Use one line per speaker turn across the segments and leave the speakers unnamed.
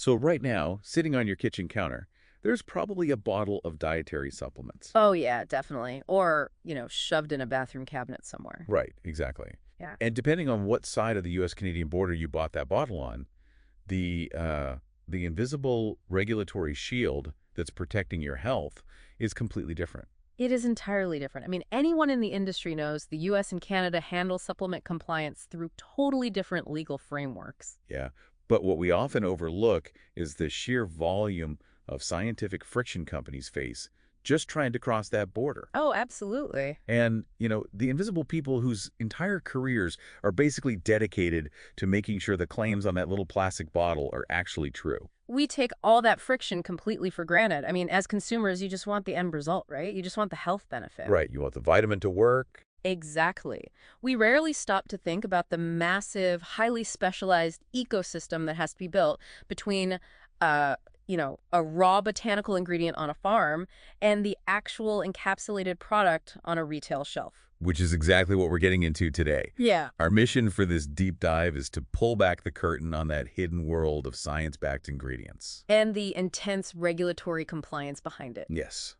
So right now, sitting on your kitchen counter, there's probably a bottle of dietary supplements.
Oh, yeah, definitely. Or, shoved in a bathroom cabinet somewhere.
Right, exactly.
Yeah.
And depending on what side of the U.S.-Canadian border you bought that bottle on, the uh, the invisible regulatory shield that's protecting your health is completely different.
It is entirely different. I mean, anyone in the industry knows the US and Canada handle supplement compliance through totally different legal frameworks.
Yeah. But what we often overlook is the sheer volume of scientific friction companies face just trying to cross that border.
Oh, absolutely.
And, the invisible people whose entire careers are basically dedicated to making sure the claims on that little plastic bottle are actually true.
We take all that friction completely for granted. I mean, as consumers, you just want the end result, right? You just want the health benefit.
Right. You want the vitamin to work.
Exactly. We rarely stop to think about the massive, highly specialized ecosystem that has to be built between, a raw botanical ingredient on a farm and the actual encapsulated product on a retail shelf.
Which is exactly what we're getting into today.
Yeah.
Our mission for this deep dive is to pull back the curtain on that hidden world of science-backed ingredients.
And the intense regulatory compliance behind it.
Yes.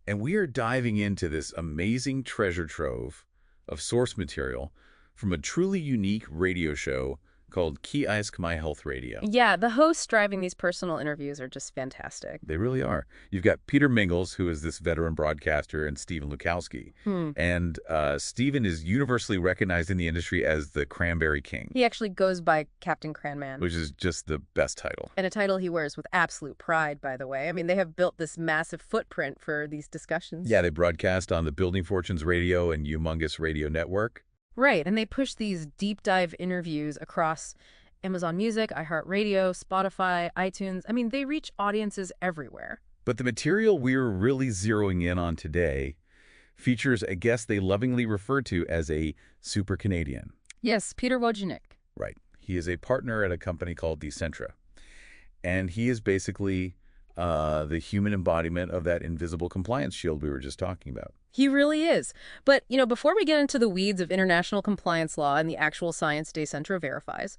And we are diving into this amazing treasure trove of source material from a truly unique radio show called KISC My Health Radio.
Yeah, the hosts driving these personal interviews are just fantastic.
They really are. You've got Peter Mingils, who is this veteran broadcaster, and Stephen Lukawski. And Stephen is universally recognized in the industry as the Cranberry King.
He actually goes by Captain Cranman.
Which is just the best title.
And a title he wears with absolute pride, by the way. I mean, they have built this massive footprint for these discussions.
Yeah, they broadcast on the Building Fortunes Radio and Humongous Radio Network.
Right, and they push these deep dive interviews across Amazon Music, iHeartRadio, Spotify, iTunes. I mean, they reach audiences everywhere.
But the material we're really zeroing in on today features a guest they lovingly refer to as a super Canadian.
Yes, Peter Wojewnik.
Right. He is a partner at a company called Dicentra. And he is basically the human embodiment of that invisible compliance shield we were just talking about.
He really is. But, before we get into the weeds of international compliance law and the actual science Dicentra verifies,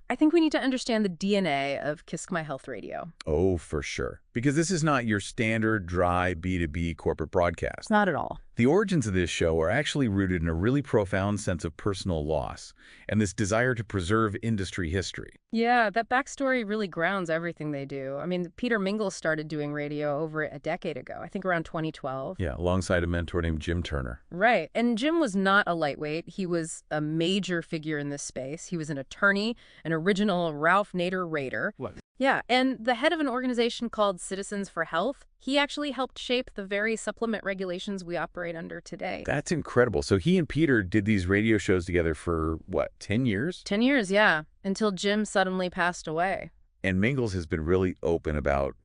I think we need to understand the DNA of KISC My Health Radio.
Oh, for sure. Because this is not your standard dry B2B corporate broadcast.
Not at all.
The origins of this show are actually rooted in a really profound sense of personal loss and this desire to preserve industry history.
Yeah, that backstory really grounds everything they do. I mean, Peter Mingils started doing radio over a decade ago, I think around 2012.
Yeah, alongside a mentor named Jim Turner.
Right. And Jim was not a lightweight. He was a major figure in this space. He was an attorney, an original Ralph Nader Raider.
What?
Yeah, and the head of an organization called Citizens for Health. He actually helped shape the very supplement regulations we operate under today.
That's incredible. So he and Peter did these radio shows together for, 10 years?
10 years, yeah, until Jim suddenly passed away.
And Mingils has been really open about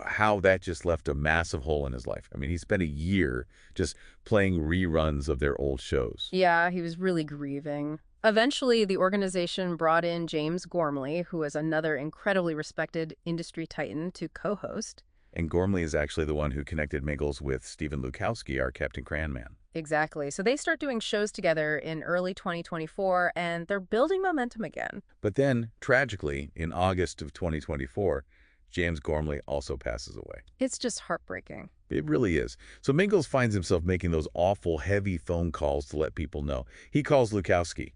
how that just left a massive hole in his life. I mean, he spent a year just playing reruns of their old shows.
Yeah, he was really grieving. Eventually, the organization brought in James Gormley, who is another incredibly respected industry titan, to co-host.
And Gormley is actually the one who connected Mingils with Stephen Lukawski, our Captain Cranman.
Exactly. So they start doing shows together in early 2024, and they're building momentum again.
But then, tragically, in August of 2024, James Gormley also passes away.
It's just heartbreaking.
It really is. So Mingils finds himself making those awful, heavy phone calls to let people know. He calls Lukawski.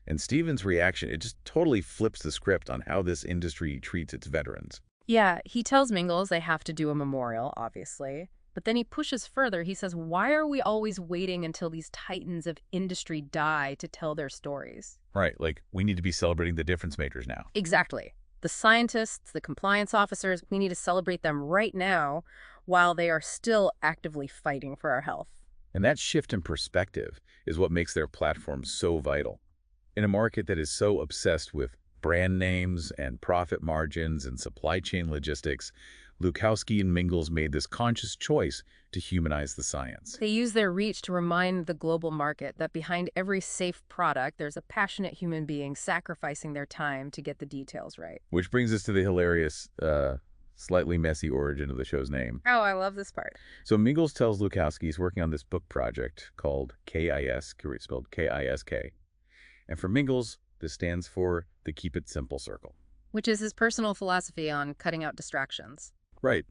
And Stephen's reaction, it just totally flips the script on how this industry treats its veterans.
Yeah, he tells Mingils they have to do a memorial, obviously. But then he pushes further. He says, why are we always waiting until these titans of industry die to tell their stories?
Right, like we need to be celebrating the difference makers now.
Exactly. The scientists, the compliance officers, we need to celebrate them right now while they are still actively fighting for our health.
And that shift in perspective is what makes their platform so vital. In a market that is so obsessed with brand names and profit margins and supply chain logistics, Lukawski and Mingils made this conscious choice to humanize the science.
They use their reach to remind the global market that behind every safe product, there's a passionate human being sacrificing their time to get the details right.
Which brings us to the hilarious, slightly messy origin of the show's name.
Oh, I love this part.
So Mingils tells Lukawski he's working on this book project called KISC, spelled K-I-S-K. And for Mingils, this stands for the Keep It Simple Circle.
which is his personal philosophy on cutting out distractions.
Right.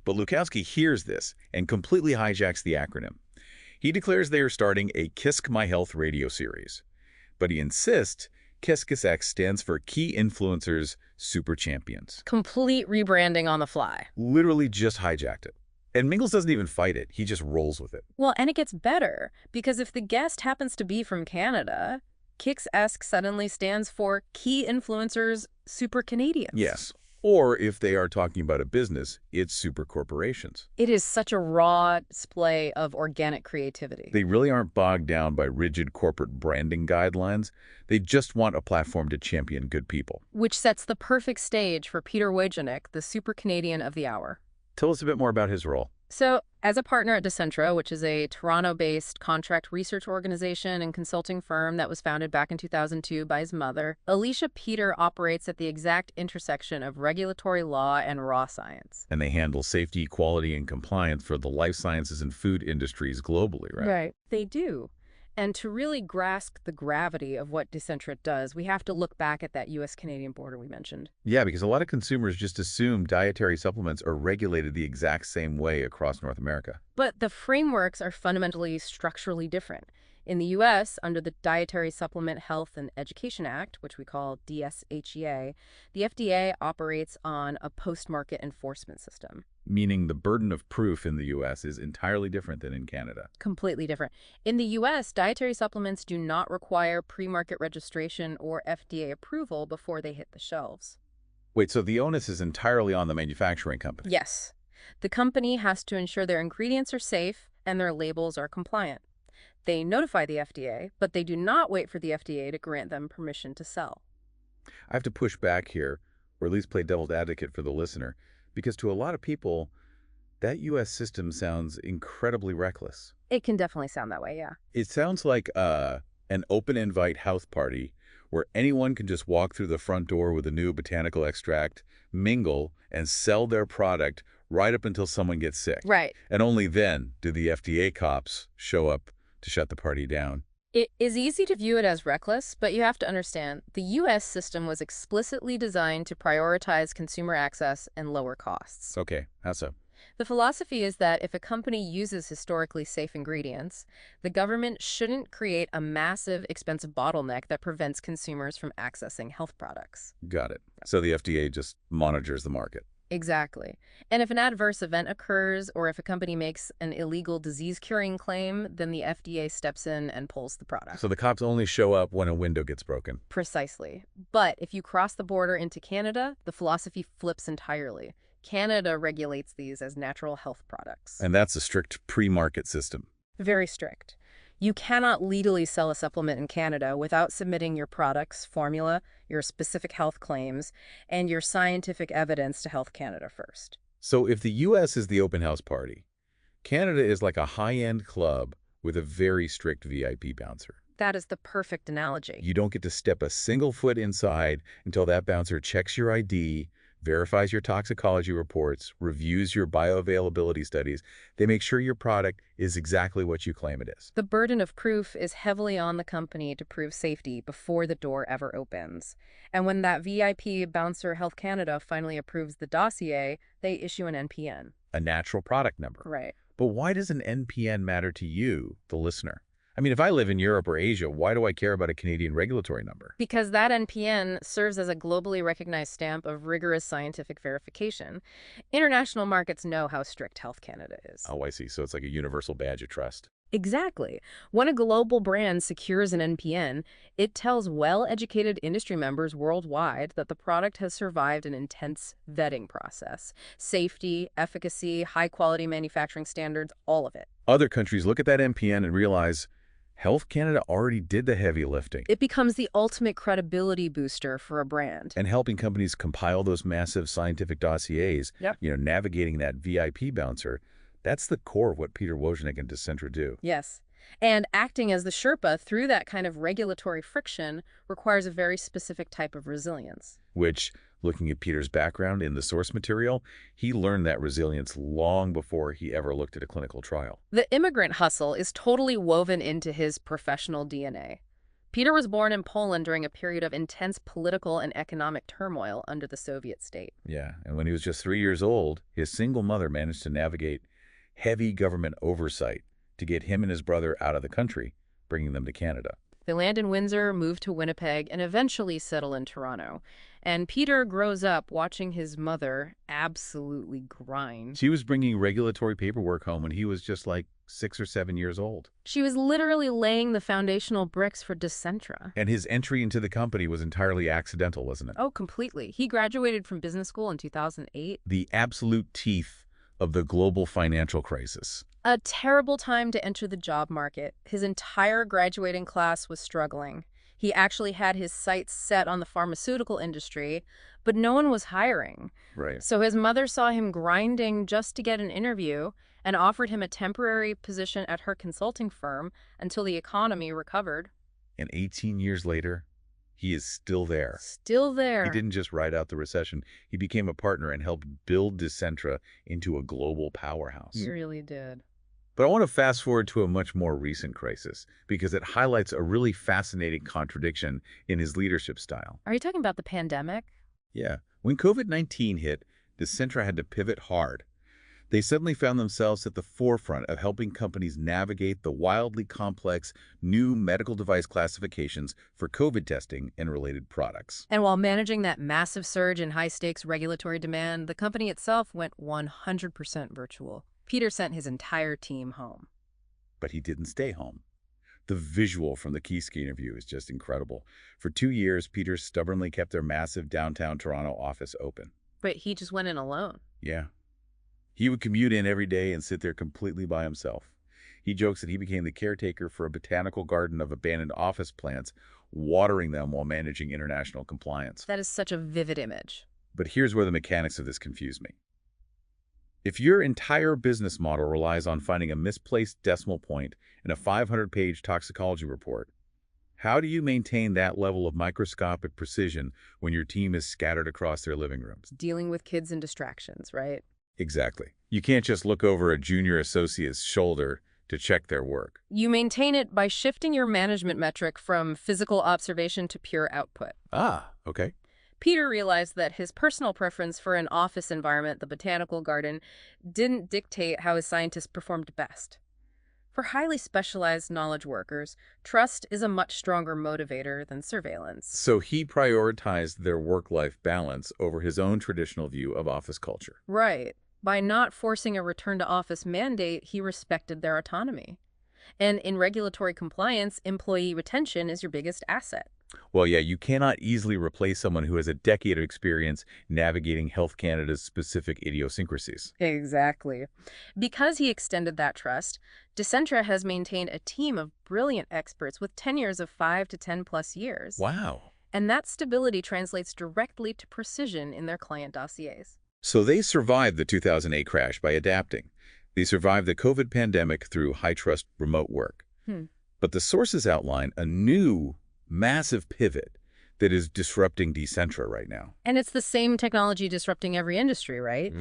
But Lukawski hears this and completely hijacks the acronym. He declares they are starting a KISC My Health Radio series. But he insists KISC stands for Key Influencers Super Champions.
Complete rebranding on the fly.
Literally just hijacked it. And Mingils doesn't even fight it. He just rolls with it.
Well, and it gets better, because if the guest happens to be from Canada, KISC suddenly stands for Key Influencers Super Canadians.
Yes. Or if they are talking about a business, it's super corporations.
It is such a raw display of organic creativity.
They really aren't bogged down by rigid corporate branding guidelines. They just want a platform to champion good people.
Which sets the perfect stage for Peter Wojewnik, the Super Canadian of the hour.
Tell us a bit more about his role.
So, as a partner at Dicentra, which is a Toronto-based contract research organization and consulting firm that was founded back in 2002 by his mother, Alicia Peter operates at the exact intersection of regulatory law and raw science.
And they handle safety, quality, and compliance for the life sciences and food industries globally, right?
Right. They do. And to really grasp the gravity of what Dicentra does, we have to look back at that U.S.-Canadian border we mentioned.
Yeah, because a lot of consumers just assume dietary supplements are regulated the exact same way across North America.
But the frameworks are fundamentally structurally different. In the U.S., under the Dietary Supplement Health and Education Act, which we call DSHEA, the FDA operates on a post-market enforcement system.
Meaning the burden of proof in the U.S. is entirely different than in Canada.
Completely different. In the U.S., dietary supplements do not require pre-market registration or FDA approval before they hit the shelves.
Wait, so the onus is entirely on the manufacturing company?
Yes. The company has to ensure their ingredients are safe and their labels are compliant. They notify the FDA, but they do not wait for the FDA to grant them permission to sell.
I have to push back here, or at least play devil's advocate for the listener, because to a lot of people, that U.S. system sounds incredibly reckless.
It can definitely sound that way, yeah.
It sounds like an open invite house party where anyone can just walk through the front door with a new botanical extract, mingle, and sell their product right up until someone gets sick.
Right.
And only then do the FDA cops show up to shut the party down.
It is easy to view it as reckless, but you have to understand, the U.S. system was explicitly designed to prioritize consumer access and lower costs.
Okay, how so?
The philosophy is that if a company uses historically safe ingredients, the government shouldn't create a massive, expensive bottleneck that prevents consumers from accessing health products.
Got it. So the FDA just monitors the market.
Exactly. And if an adverse event occurs or if a company makes an illegal disease-curing claim, then the FDA steps in and pulls the product.
So the cops only show up when a window gets broken.
Precisely. But if you cross the border into Canada, the philosophy flips entirely. Canada regulates these as natural health products.
And that's a strict pre-market system.
Very strict. You cannot legally sell a supplement in Canada without submitting your product's formula, your specific health claims, and your scientific evidence to Health Canada first.
So if the U.S. is the open house party, Canada is like a high-end club with a very strict VIP bouncer.
That is the perfect analogy.
You don't get to step a single foot inside until that bouncer checks your ID, verifies your toxicology reports, reviews your bioavailability studies. They make sure your product is exactly what you claim it is.
The burden of proof is heavily on the company to prove safety before the door ever opens. And when that VIP bouncer Health Canada finally approves the dossier, they issue an NPN.
A natural product number.
Right.
But why does an NPN matter to you, the listener? I mean, if I live in Europe or Asia, why do I care about a Canadian regulatory number?
Because that NPN serves as a globally recognized stamp of rigorous scientific verification. International markets know how strict Health Canada is.
Oh, I see. So it's like a universal badge of trust.
Exactly. When a global brand secures an NPN, it tells well-educated industry members worldwide that the product has survived an intense vetting process. Safety, efficacy, high-quality manufacturing standards, all of it.
Other countries look at that NPN and realize Health Canada already did the heavy lifting.
It becomes the ultimate credibility booster for a brand.
And helping companies compile those massive scientific dossiers, navigating that VIP bouncer, that's the core of what Peter Wojewnik and Dicentra do.
Yes. And acting as the Sherpa through that kind of regulatory friction requires a very specific type of resilience.
Which, looking at Peter's background in the source material, he learned that resilience long before he ever looked at a clinical trial.
The immigrant hustle is totally woven into his professional DNA. Peter was born in Poland during a period of intense political and economic turmoil under the Soviet state.
Yeah, and when he was just 3 years old, his single mother managed to navigate heavy government oversight to get him and his brother out of the country, bringing them to Canada.
They land in Windsor, move to Winnipeg, and eventually settle in Toronto. And Peter grows up watching his mother absolutely grind.
She was bringing regulatory paperwork home when he was just like 6 or 7 years old.
She was literally laying the foundational bricks for Dicentra.
And his entry into the company was entirely accidental, wasn't it?
Oh, completely. He graduated from business school in 2008.
The absolute teeth of the global financial crisis.
A terrible time to enter the job market. His entire graduating class was struggling. He actually had his sights set on the pharmaceutical industry, but no one was hiring.
Right.
So his mother saw him grinding just to get an interview and offered him a temporary position at her consulting firm until the economy recovered.
And 18 years later, he is still there.
Still there.
He didn't just ride out the recession. He became a partner and helped build Dicentra into a global powerhouse.
He really did.
But I want to fast forward to a much more recent crisis because it highlights a really fascinating contradiction in his leadership style.
Are you talking about the pandemic?
Yeah. When COVID-19 hit, Dicentra had to pivot hard. They suddenly found themselves at the forefront of helping companies navigate the wildly complex new medical device classifications for COVID testing and related products.
And while managing that massive surge in high-stakes regulatory demand, the company itself went 100% virtual. Peter sent his entire team home.
But he didn't stay home. The visual from the KISC interview is just incredible. For 2 years, Peter stubbornly kept their massive downtown Toronto office open.
But he just went in alone.
Yeah. He would commute in every day and sit there completely by himself. He jokes that he became the caretaker for a botanical garden of abandoned office plants, watering them while managing international compliance.
That is such a vivid image.
But here's where the mechanics of this confuse me. If your entire business model relies on finding a misplaced decimal point in a 500-page toxicology report, how do you maintain that level of microscopic precision when your team is scattered across their living rooms?
Dealing with kids and distractions, right?
Exactly. You can't just look over a junior associate's shoulder to check their work.
You maintain it by shifting your management metric from physical observation to pure output.
Ah, okay.
Peter realized that his personal preference for an office environment, the botanical garden, didn't dictate how his scientists performed best. For highly specialized knowledge workers, trust is a much stronger motivator than surveillance.
So he prioritized their work-life balance over his own traditional view of office culture.
Right. By not forcing a return-to-office mandate, he respected their autonomy. And in regulatory compliance, employee retention is your biggest asset.
Well, yeah, you cannot easily replace someone who has a decade of experience navigating Health Canada's specific idiosyncrasies.
Exactly. Because he extended that trust, Dicentra has maintained a team of brilliant experts with tenures of 5 to 10+ years.
Wow.
And that stability translates directly to precision in their client dossiers.
So they survived the 2008 crash by adapting. They survived the COVID pandemic through high-trust remote work. But the sources outline a new, massive pivot that is disrupting Dicentra right now.
And it's the same technology disrupting every industry, right?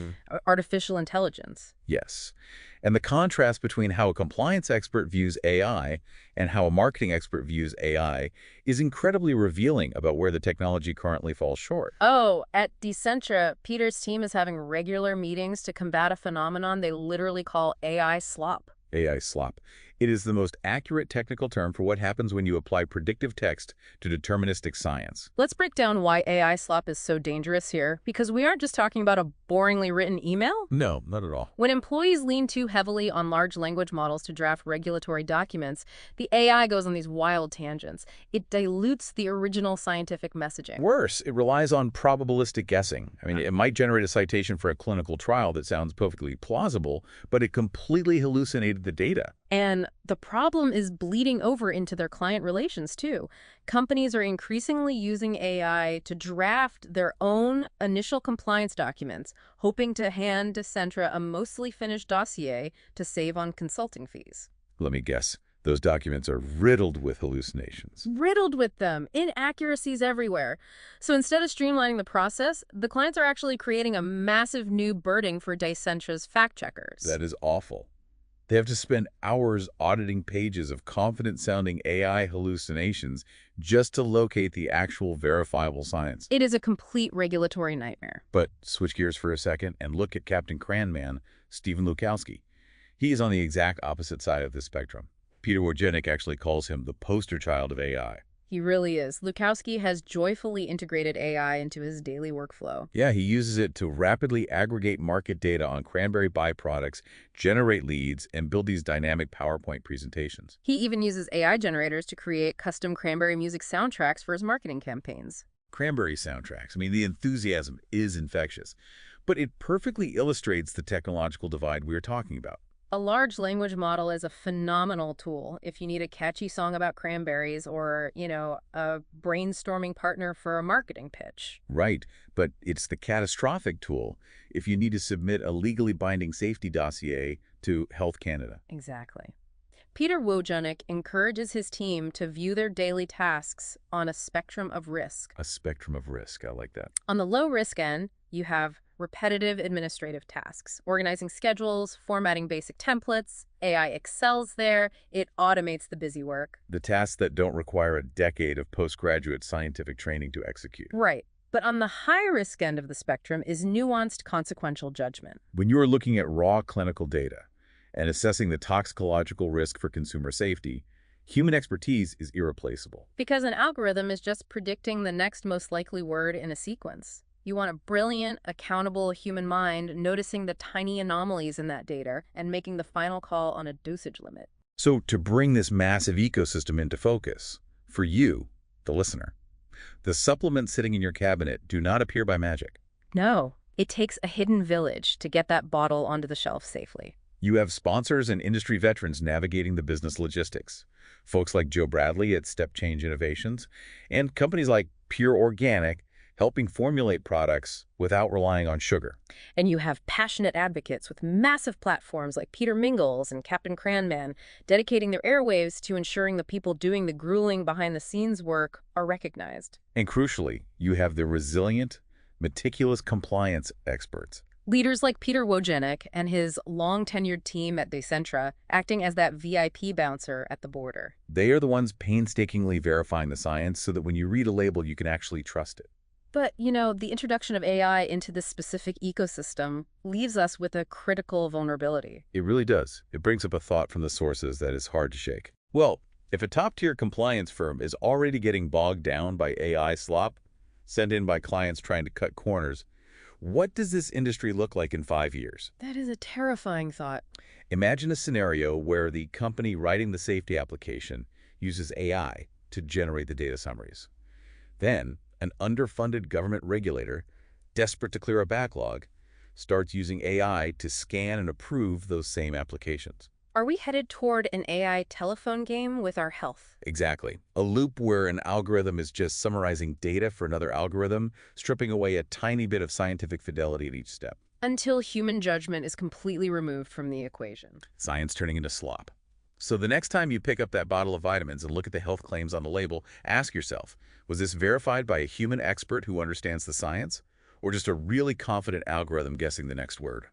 Artificial intelligence.
Yes. And the contrast between how a compliance expert views AI and how a marketing expert views AI is incredibly revealing about where the technology currently falls short.
Oh, at Dicentra, Peter's team is having regular meetings to combat a phenomenon they literally call AI slop.
AI slop. It is the most accurate technical term for what happens when you apply predictive text to deterministic science.
Let's break down why AI slop is so dangerous here, because we aren't just talking about a boringly written email.
No, not at all.
When employees lean too heavily on large language models to draft regulatory documents, the AI goes on these wild tangents. It dilutes the original scientific messaging.
Worse, it relies on probabilistic guessing. I mean, it might generate a citation for a clinical trial that sounds perfectly plausible, but it completely hallucinated the data.
And the problem is bleeding over into their client relations, too. Companies are increasingly using AI to draft their own initial compliance documents, hoping to hand Dicentra a mostly finished dossier to save on consulting fees.
Let me guess. Those documents are riddled with hallucinations.
Riddled with them. Inaccuracies everywhere. So instead of streamlining the process, the clients are actually creating a massive new burden for Dicentra's fact checkers.
That is awful. They have to spend hours auditing pages of confident-sounding AI hallucinations just to locate the actual verifiable science.
It is a complete regulatory nightmare.
But switch gears for a second and look at Captain Cran man, Stephen Lukawski. He is on the exact opposite side of this spectrum. Peter Wojewnik actually calls him the poster child of AI.
He really is. Lukawski has joyfully integrated AI into his daily workflow.
Yeah, he uses it to rapidly aggregate market data on cranberry byproducts, generate leads, and build these dynamic PowerPoint presentations.
He even uses AI generators to create custom cranberry music soundtracks for his marketing campaigns.
Cranberry soundtracks. I mean, the enthusiasm is infectious, but it perfectly illustrates the technological divide we are talking about.
A large language model is a phenomenal tool if you need a catchy song about cranberries or, a brainstorming partner for a marketing pitch.
Right, but it's the catastrophic tool if you need to submit a legally binding safety dossier to Health Canada.
Exactly. Peter Wojewnik encourages his team to view their daily tasks on a spectrum of risk.
A spectrum of risk, I like that.
On the low-risk end, you have repetitive administrative tasks, organizing schedules, formatting basic templates. AI excels there. It automates the busy work.
The tasks that don't require a decade of postgraduate scientific training to execute.
Right. But on the high-risk end of the spectrum is nuanced consequential judgment.
When you are looking at raw clinical data and assessing the toxicological risk for consumer safety, human expertise is irreplaceable.
Because an algorithm is just predicting the next most likely word in a sequence. You want a brilliant, accountable human mind noticing the tiny anomalies in that data and making the final call on a dosage limit.
So to bring this massive ecosystem into focus, for you, the listener, the supplements sitting in your cabinet do not appear by magic.
No, it takes a hidden village to get that bottle onto the shelf safely.
You have sponsors and industry veterans navigating the business logistics. Folks like Joe Bradley at Step Change Innovations, and companies like Pure Organic helping formulate products without relying on sugar.
And you have passionate advocates with massive platforms like Peter Mingils and Captain Cran dedicating their airwaves to ensuring the people doing the grueling behind-the-scenes work are recognized.
And crucially, you have the resilient, meticulous compliance experts.
Leaders like Peter Wojewnik and his long-tenured team at Dicentra acting as that VIP bouncer at the border.
They are the ones painstakingly verifying the science so that when you read a label, you can actually trust it.
But, the introduction of AI into this specific ecosystem leaves us with a critical vulnerability.
It really does. It brings up a thought from the sources that is hard to shake. Well, if a top-tier compliance firm is already getting bogged down by AI slop sent in by clients trying to cut corners, what does this industry look like in 5 years?
That is a terrifying thought.
Imagine a scenario where the company writing the safety application uses AI to generate the data summaries. Then, an underfunded government regulator, desperate to clear a backlog, starts using AI to scan and approve those same applications.
Are we headed toward an AI telephone game with our health?
Exactly. A loop where an algorithm is just summarizing data for another algorithm, stripping away a tiny bit of scientific fidelity at each step.
Until human judgment is completely removed from the equation.
Science turning into slop. So the next time you pick up that bottle of vitamins and look at the health claims on the label, ask yourself, was this verified by a human expert who understands the science, or just a really confident algorithm guessing the next word?